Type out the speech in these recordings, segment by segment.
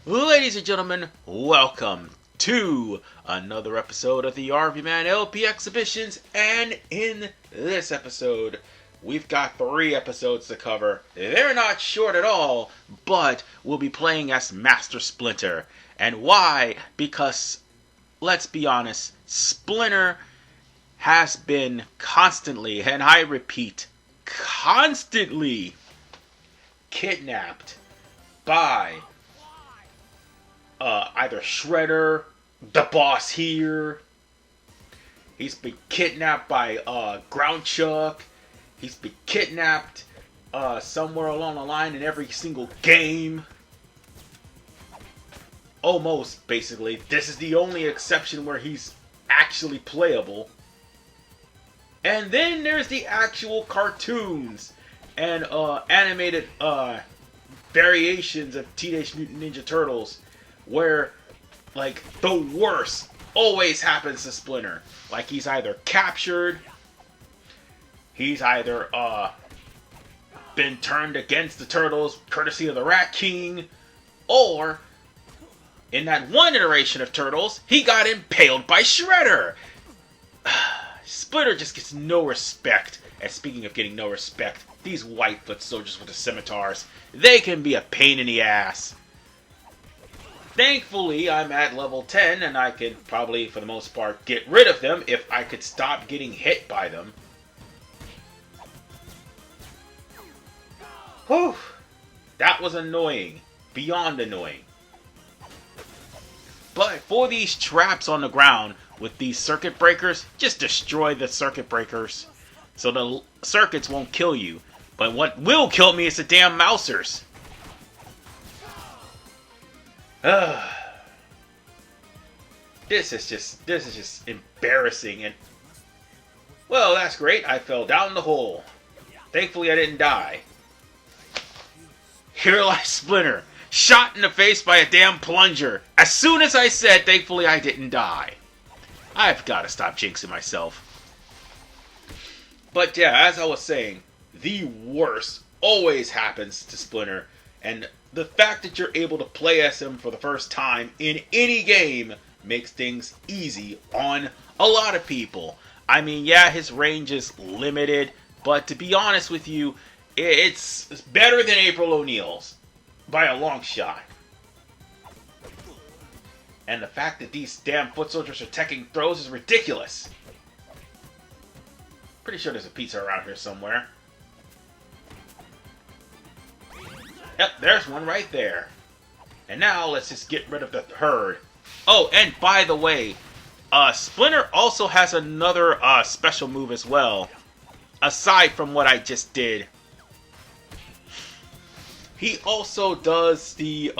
Ladies and gentlemen, welcome to another episode of the RVMan LP Exhibitions, and in this episode, we've got 3 episodes to cover. They're not short at all, but we'll be playing as Master Splinter. And why? Because, let's be honest, Splinter has been constantly, and I repeat, constantly kidnapped by either Shredder, the boss here. He's been kidnapped by Groundchuck. He's been kidnapped somewhere along the line in every single game. Almost, basically. This is the only exception where he's actually playable. And then there's the actual cartoons and animated variations of Teenage Mutant Ninja Turtles, where, like, the worst always happens to Splinter. Like, he's either captured, he's either been turned against the Turtles, courtesy of the Rat King, or, in that one iteration of Turtles, he got impaled by Shredder. Splinter just gets no respect. And speaking of getting no respect, these white foot soldiers with the scimitars, they can be a pain in the ass. Thankfully, I'm at level 10, and I can probably, for the most part, get rid of them if I could stop getting hit by them. Whew! That was annoying. Beyond annoying. But for these traps on the ground, with these circuit breakers, just destroy the circuit breakers, so the circuits won't kill you. But what will kill me is the damn mousers. This is just embarrassing. And well, that's great. I fell down the hole. Thankfully, I didn't die. Here lies Splinter, shot in the face by a damn plunger. As soon as I said, thankfully, I didn't die. I've got to stop jinxing myself. But yeah, as I was saying, the worst always happens to Splinter. And the fact that you're able to play as him for the first time in any game makes things easy on a lot of people. I mean, yeah, his range is limited, but to be honest with you, it's better than April O'Neil's by a long shot. And the fact that these damn foot soldiers are teching throws is ridiculous. Pretty sure there's a pizza around here somewhere. Yep, there's one right there. And now let's just get rid of the herd. Oh, and by the way, Splinter also has another special move as well, aside from what I just did. He also does the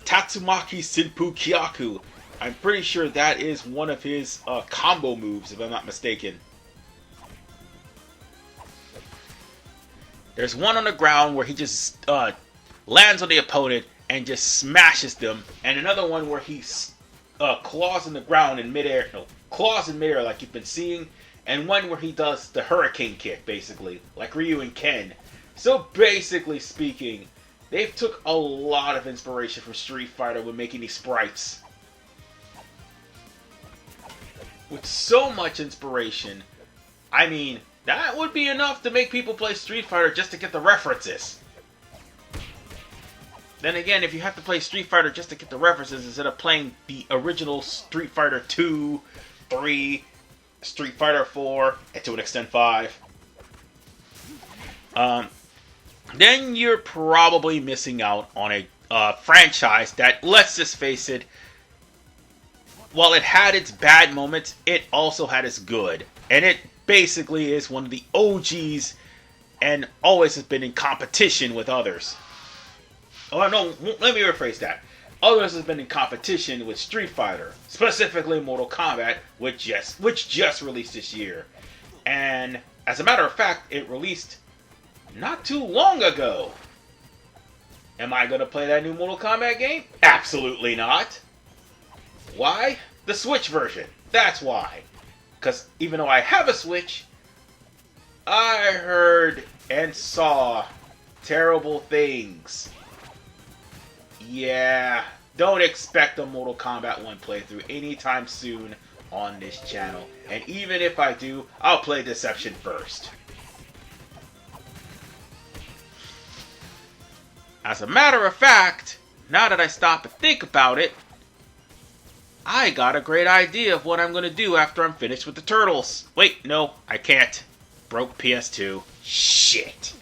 Tatsumaki Senpu Kyaku. I'm pretty sure that is one of his combo moves, if I'm not mistaken. There's one on the ground where he just lands on the opponent and just smashes them, and another one where he claws in the ground in midair, claws in midair like you've been seeing, and one where he does the hurricane kick, basically, like Ryu and Ken. So basically speaking, they've took a lot of inspiration from Street Fighter when making these sprites. With so much inspiration, I mean, that would be enough to make people play Street Fighter just to get the references. Then again, if you have to play Street Fighter just to get the references instead of playing the original Street Fighter 2, 3, Street Fighter 4, and to an extent 5, then you're probably missing out on a franchise that, let's just face it, while it had its bad moments, it also had its good. And it basically is one of the OGs and always has been in competition with others. Oh no, let me rephrase that. Others has been in competition with Street Fighter, specifically Mortal Kombat, which just released this year. And as a matter of fact, it released not too long ago. Am I going to play that new Mortal Kombat game? Absolutely not. Why? The Switch version. That's why. Because even though I have a Switch, I heard and saw terrible things. Yeah, don't expect a Mortal Kombat 1 playthrough anytime soon on this channel. And even if I do, I'll play Deception first. As a matter of fact, now that I stop and think about it, I got a great idea of what I'm going to do after I'm finished with the Turtles. Wait, no, I can't. Broke PS2. Shit.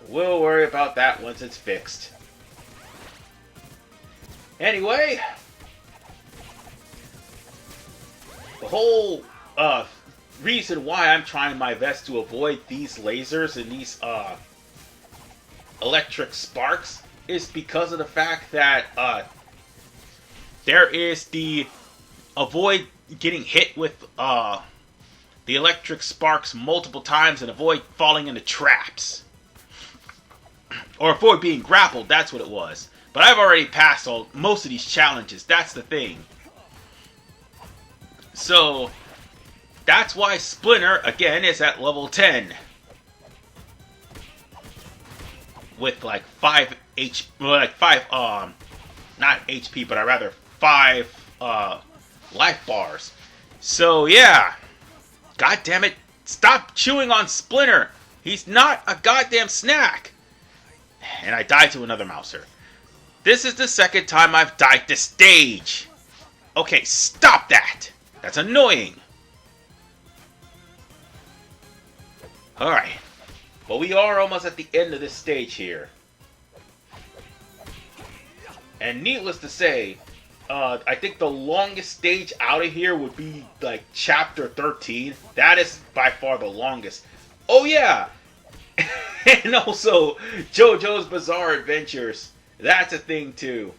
We'll worry about that once it's fixed. Anyway, the whole reason why I'm trying my best to avoid these lasers and these electric sparks is because of the fact that there is the avoid getting hit with the electric sparks multiple times and avoid falling into traps. Or avoid being grappled, that's what it was. But I've already passed most of these challenges, that's the thing. So, that's why Splinter, again, is at level 10. With like 5 not HP, but I rather 5 life bars. So yeah, god damn it, stop chewing on Splinter. He's not a goddamn snack. And I died to another mouser. This is the second time I've died this stage. Okay, stop that. That's annoying. Alright. But we are almost at the end of this stage here. And needless to say, I think the longest stage out of here would be like chapter 13. That is by far the longest. Oh yeah! And also, JoJo's Bizarre Adventures. That's a thing too.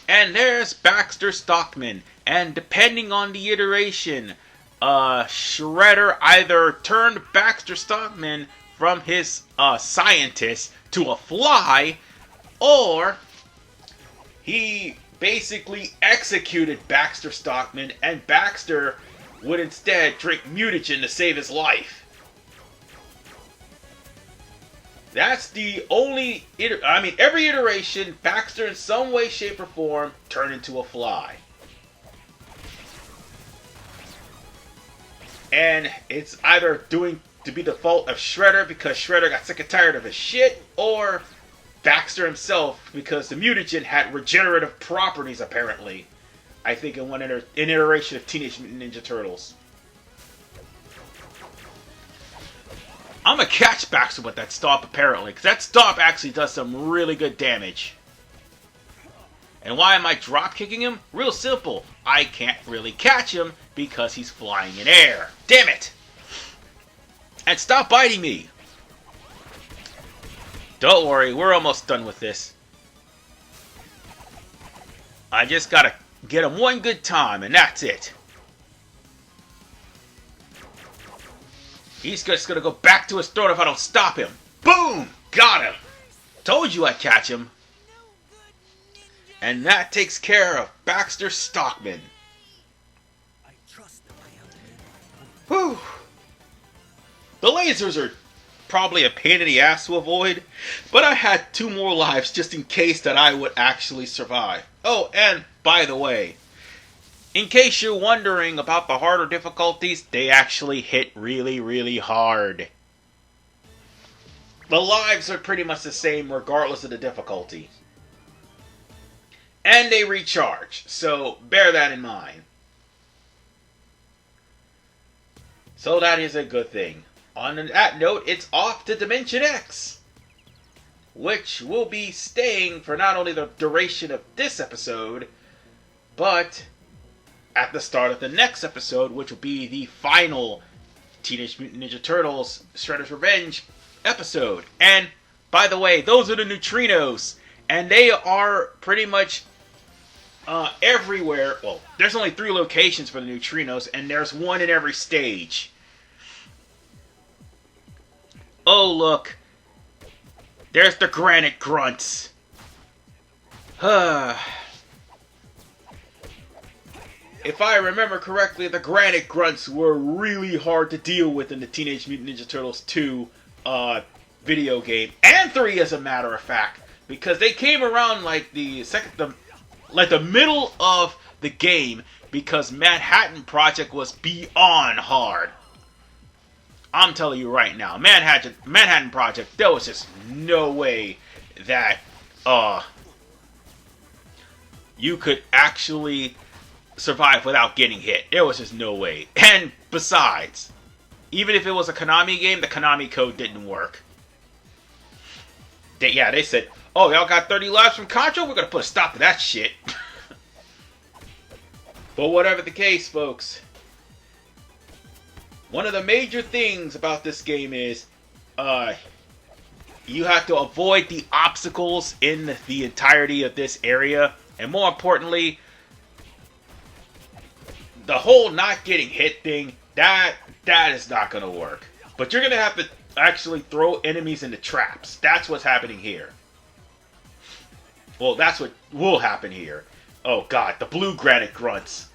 And there's Baxter Stockman. And depending on the iteration, Shredder either turned Baxter Stockman from his scientist to a fly, or he basically executed Baxter Stockman, and Baxter would instead drink mutagen to save his life. That's the only... every iteration, Baxter in some way, shape, or form turned into a fly. And it's either doing to be the fault of Shredder because Shredder got sick and tired of his shit, or Baxter himself because the mutagen had regenerative properties, apparently. I think in one iteration of Teenage Mutant Ninja Turtles. I'm gonna catch Baxter with that stomp, apparently, because that stomp actually does some really good damage. And why am I drop kicking him? Real simple. I can't really catch him because he's flying in air. Damn it! And stop biting me! Don't worry, we're almost done with this. I just gotta get him one good time, and that's it. He's just gonna go back to his throat if I don't stop him. Boom! Got him! Told you I'd catch him. And that takes care of Baxter Stockman. Whew. The lasers are probably a pain in the ass to avoid, but I had 2 more lives just in case that I would actually survive. Oh, and by the way, in case you're wondering about the harder difficulties, they actually hit really, really hard. The lives are pretty much the same regardless of the difficulty. And they recharge, so bear that in mind. So that is a good thing. On that note, it's off to Dimension X, which will be staying for not only the duration of this episode, but at the start of the next episode, which will be the final Teenage Mutant Ninja Turtles Shredder's Revenge episode. And, by the way, those are the neutrinos, and they are pretty much everywhere. Well, there's only 3 locations for the neutrinos, and there's 1 in every stage. Oh, look. There's the granite grunts. if I remember correctly, the Granite Grunts were really hard to deal with in the Teenage Mutant Ninja Turtles 2 video game, and 3 as a matter of fact, because they came around like the middle of the game, because Manhattan Project was beyond hard. I'm telling you right now, Manhattan Project, there was just no way that you could actually survive without getting hit. There was just no way. And besides, even if it was a Konami game, the Konami code didn't work. They said, oh, y'all got 30 lives from Contra? We're going to put a stop to that shit. But whatever the case, folks, one of the major things about this game is you have to avoid the obstacles in the entirety of this area. And more importantly, the whole not getting hit thing, that is not going to work. But you're going to have to actually throw enemies into traps. That's what's happening here. Well, that's what will happen here. Oh god, the blue Granite Grunts.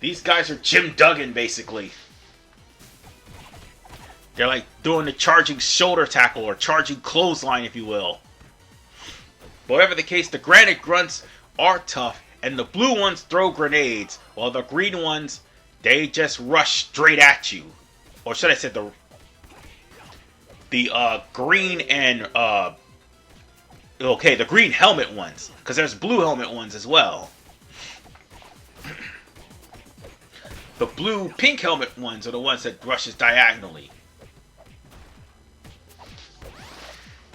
These guys are Jim Duggan, basically. They're like doing the charging shoulder tackle, or charging clothesline, if you will. But whatever the case, the Granite Grunts are tough, and the blue ones throw grenades, while the green ones, they just rush straight at you. Or should I say the green and the green helmet ones, because there's blue helmet ones as well. The blue pink helmet ones are the ones that rushes diagonally.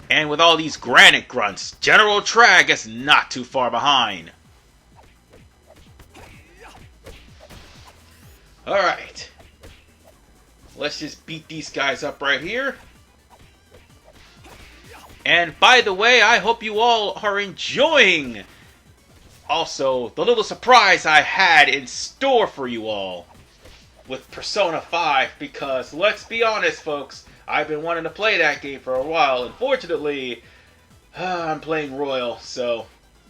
And with all these Granite Grunts, General Trag is not too far behind. Alright. Let's just beat these guys up right here. And by the way, I hope you all are enjoying also the little surprise I had in store for you all with Persona 5, because let's be honest, folks, I've been wanting to play that game for a while. Unfortunately, I'm playing Royal, so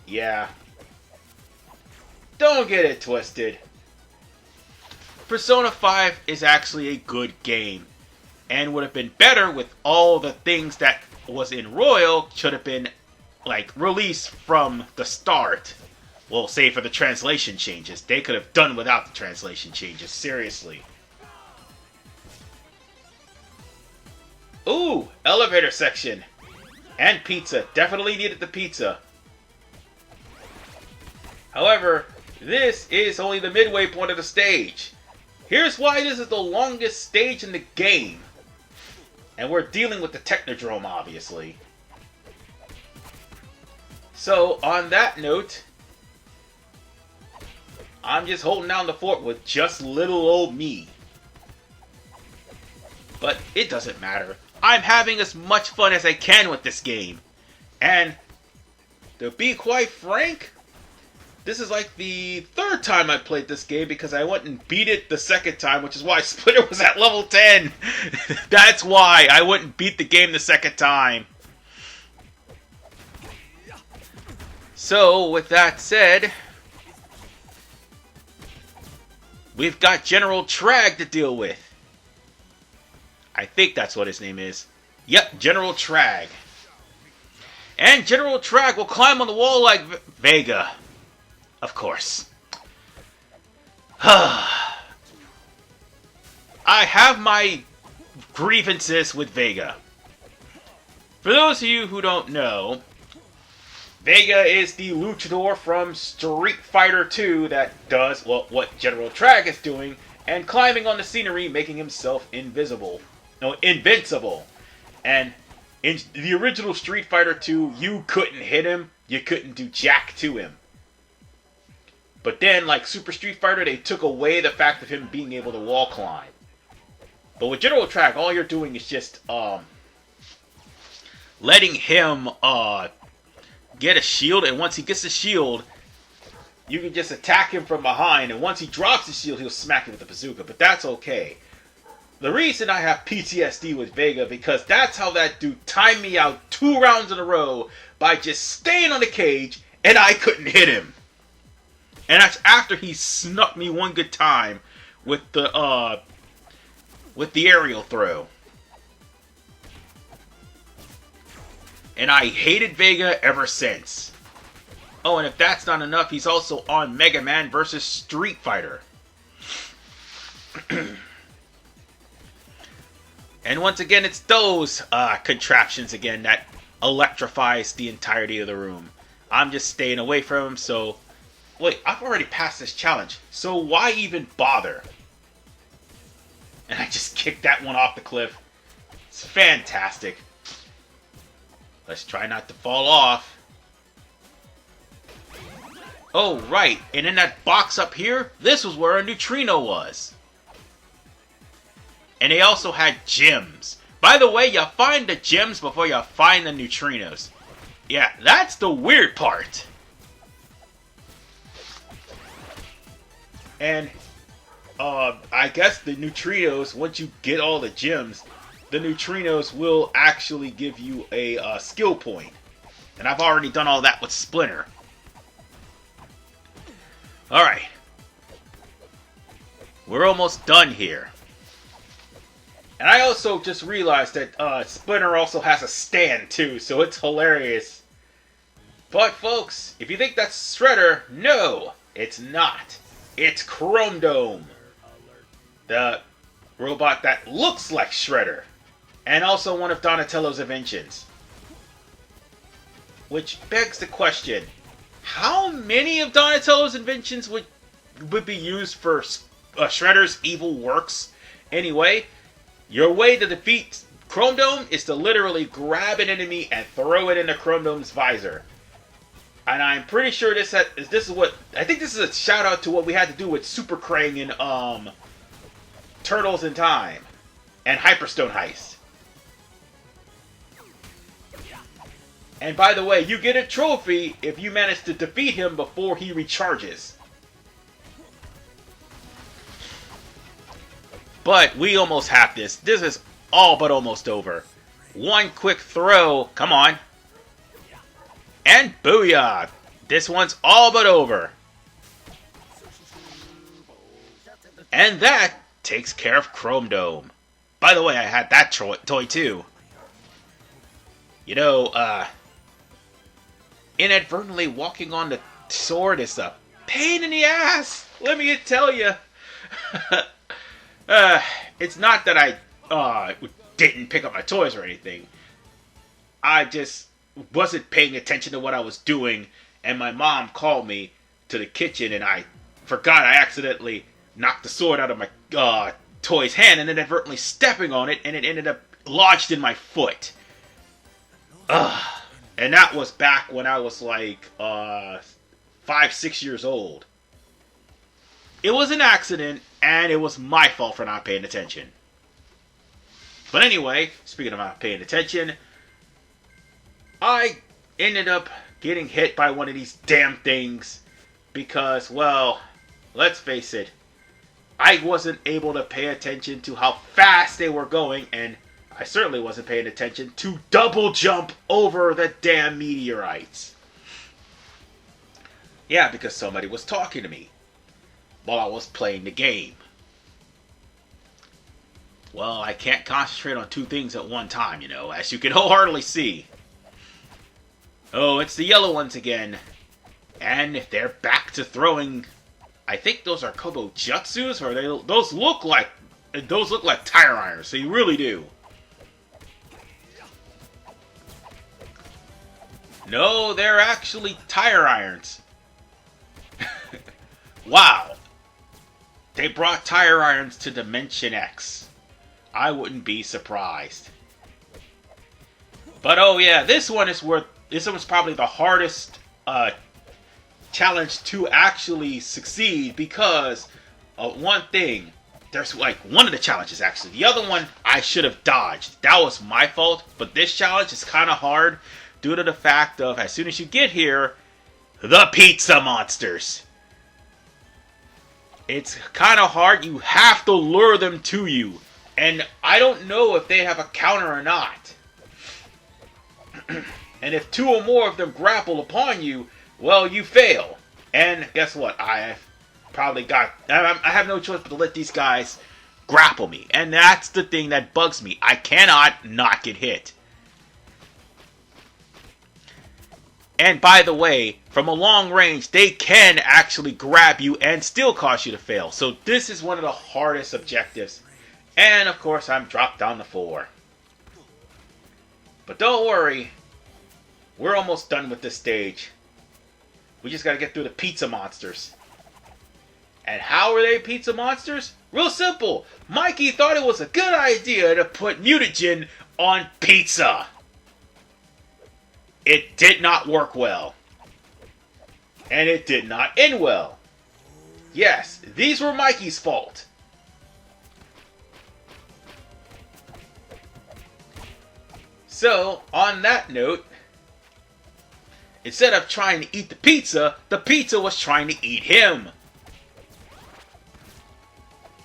yeah. Don't get it twisted. Persona 5 is actually a good game, and would have been better with all the things that was in Royal should have been like released from the start. Well, save for the translation changes. They could have done without the translation changes, seriously. Ooh, elevator section. And pizza. Definitely needed the pizza. However, this is only the midway point of the stage. Here's why this is the longest stage in the game. And we're dealing with the Technodrome, obviously. So, on that note, I'm just holding down the fort with just little old me. But it doesn't matter. I'm having as much fun as I can with this game. And to be quite frank, this is like the third time I played this game, because I went and beat it the second time, which is why Splinter was at level 10. That's why I wouldn't beat the game the second time. So, with that said, we've got General Trag to deal with. I think that's what his name is. Yep, General Trag. And General Trag will climb on the wall like Vega. Of course. I have my grievances with Vega. For those of you who don't know, Vega is the luchador from Street Fighter 2 that does, well, what General Trag is doing, and climbing on the scenery, making himself invisible. No, invincible. And in the original Street Fighter 2, you couldn't hit him, you couldn't do jack to him. But then, like Super Street Fighter, they took away the fact of him being able to wall climb. But with General Trag, all you're doing is just, letting him, get a shield, and once he gets the shield, you can just attack him from behind, and once he drops the shield, he'll smack you with the bazooka, but that's okay. The reason I have PTSD with Vega, because that's how that dude timed me out 2 rounds in a row by just staying on the cage, and I couldn't hit him. And that's after he snuck me one good time with the aerial throw. And I hated Vega ever since. Oh, and if that's not enough, he's also on Mega Man vs. Street Fighter. And once again, it's those contraptions again that electrifies the entirety of the room. I'm just staying away from him, so... Wait, I've already passed this challenge, so why even bother? And I just kicked that one off the cliff. It's fantastic. Let's try not to fall off. Oh, right. And in that box up here, this was where a neutrino was. And they also had gems. By the way, you find the gems before you find the neutrinos. Yeah, that's the weird part. And, I guess the neutrinos, once you get all the gems, the neutrinos will actually give you a skill point. And I've already done all that with Splinter. Alright. We're almost done here. And I also just realized that Splinter also has a stand too, so it's hilarious. But folks, if you think that's Shredder, no, it's not. It's Chrome Dome. The robot that looks like Shredder. And also one of Donatello's inventions. Which begs the question, how many of Donatello's inventions would be used for Shredder's evil works? Anyway, your way to defeat Chrome Dome is to literally grab an enemy and throw it into Chrome Dome's visor. And I'm pretty sure this is what... I think this is a shout out to what we had to do with Super Krang in Turtles in Time. And Hyperstone Heist. And by the way, you get a trophy if you manage to defeat him before he recharges. But we almost have this. This is all but almost over. One quick throw. Come on. And booyah! This one's all but over. And that takes care of Chrome Dome. By the way, I had that toy too. You know, inadvertently walking on the sword is a pain in the ass. Let me tell you. It's not that I didn't pick up my toys or anything. I just wasn't paying attention to what I was doing, and my mom called me to the kitchen, and I forgot I accidentally knocked the sword out of my toy's hand, and inadvertently stepping on it, and it ended up lodged in my foot. And that was back when I was like 5-6 years old. It was an accident, and it was my fault for not paying attention. But anyway, speaking of not paying attention, I ended up getting hit by one of these damn things because, well, let's face it, I wasn't able to pay attention to how fast they were going, and I certainly wasn't paying attention to double jump over the damn meteorites. Yeah, because somebody was talking to me while I was playing the game. Well, I can't concentrate on two things at one time, you know, as you can wholeheartedly see. Oh, it's the yellow ones again. And they're back to throwing... I think those are Kobo Jutsus, or those look like tire irons, so you really do. No, they're actually tire irons. Wow. They brought tire irons to Dimension X. I wouldn't be surprised. But oh yeah, this one was probably the hardest challenge to actually succeed because one thing. There's like one of the challenges actually. The other one I should have dodged. That was my fault. But this challenge is kind of hard due to the fact of as soon as you get here, the pizza monsters. It's kind of hard. You have to lure them to you. And I don't know if they have a counter or not. And if two or more of them grapple upon you, well, you fail. And guess what? I have no choice but to let these guys grapple me. And that's the thing that bugs me. I cannot not get hit. And by the way, from a long range, they can actually grab you and still cause you to fail. So this is one of the hardest objectives. And of course, I'm dropped down to 4. But don't worry, we're almost done with this stage. We just gotta get through the pizza monsters. And how are they pizza monsters? Real simple. Mikey thought it was a good idea to put mutagen on pizza. It did not work well. And it did not end well. Yes, these were Mikey's fault. So, on that note, instead of trying to eat the pizza was trying to eat him.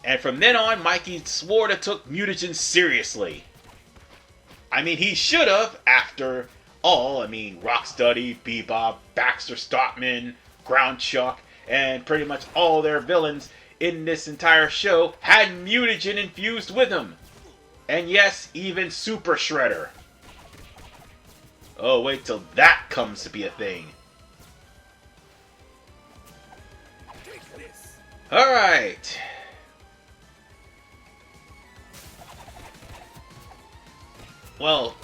And from then on, Mikey swore to took mutagen seriously. I mean, he should have, after all. I mean, Rocksteady, Bebop, Baxter Stockman, Ground Chuck, and pretty much all their villains in this entire show had mutagen infused with them. And yes, even Super Shredder. Oh, wait till that comes to be a thing. Alright. Well,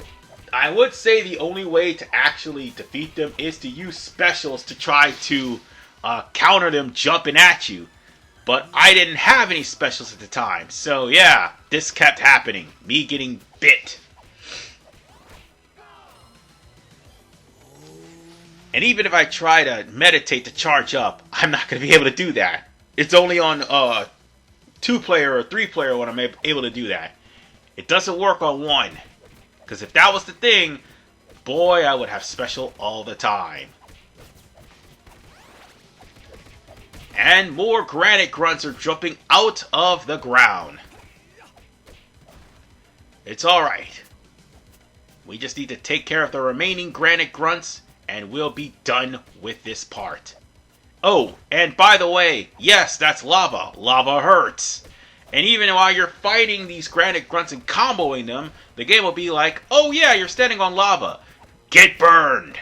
I would say the only way to actually defeat them is to use specials to try to counter them jumping at you. But I didn't have any specials at the time. So yeah, this kept happening. Me getting bit. And even if I try to meditate to charge up, I'm not going to be able to do that. It's only on 2-player or 3-player when I'm able to do that. It doesn't work on 1. Because if that was the thing, boy, I would have special all the time. And more granite grunts are jumping out of the ground. It's alright. We just need to take care of the remaining granite grunts, and we'll be done with this part. Oh, and by the way, yes, that's lava. Lava hurts. And even while you're fighting these granite grunts and comboing them, the game will be like, oh yeah, you're standing on lava. Get burned.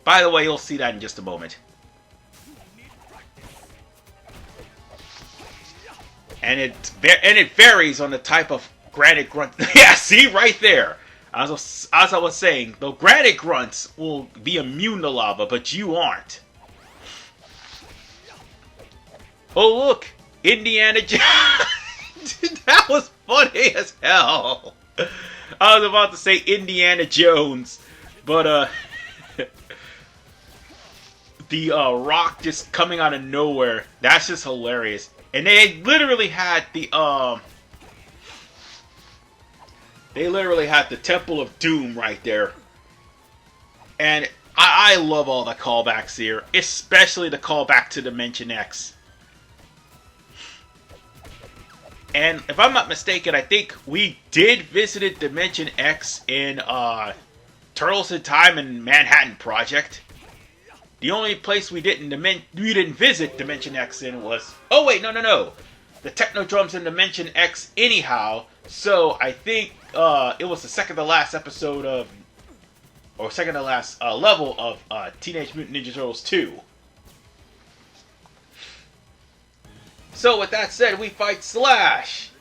By the way, you'll see that in just a moment. And it varies on the type of granite grunt. Yeah, see right there. As I was saying, the granite grunts will be immune to lava, but you aren't. Oh look, Indiana Jones. That was funny as hell. I was about to say Indiana Jones, but the rock just coming out of nowhere. That's just hilarious. And they literally had the Temple of Doom right there. And I love all the callbacks here, especially the callback to Dimension X. And if I'm not mistaken, I think we did visit Dimension X in Turtles in Time and Manhattan Project. The only place we didn't visit Dimension X in was... Oh wait, no. The Technodrom's in Dimension X anyhow. So I think it was the second to last episode of... Or second to last level of Teenage Mutant Ninja Turtles 2. So with that said, we fight Slash.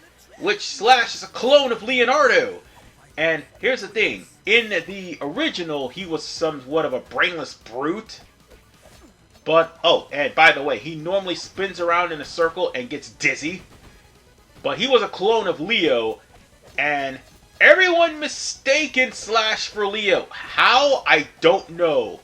Which Slash is a clone of Leonardo. And here's the thing. In the original, he was somewhat of a brainless brute. But, oh, and by the way, he normally spins around in a circle and gets dizzy. But he was a clone of Leo. And everyone mistaken Slash for Leo. How? I don't know.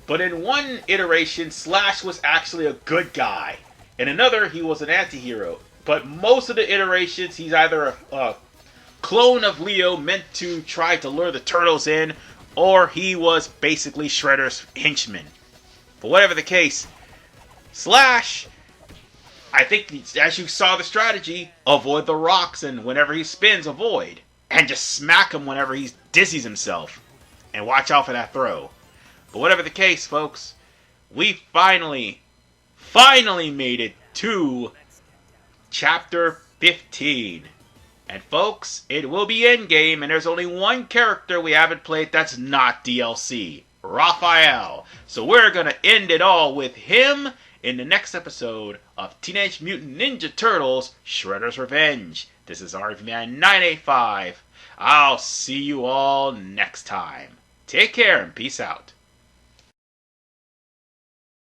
But in one iteration, Slash was actually a good guy. In another, he was an anti-hero. But most of the iterations, he's either a clone of Leo meant to try to lure the Turtles in, or he was basically Shredder's henchman. But whatever the case, Slash, I think as you saw the strategy, avoid the rocks, and whenever he spins, avoid. And just smack him whenever he dizzies himself. and watch out for that throw. But whatever the case, folks, we finally made it to Chapter 15. And folks, it will be endgame, and there's only one character we haven't played that's not DLC, Raphael. So we're gonna end it all with him in the next episode of Teenage Mutant Ninja Turtles Shredder's Revenge. This is RVMan 985. I'll see you all next time. Take care and peace out.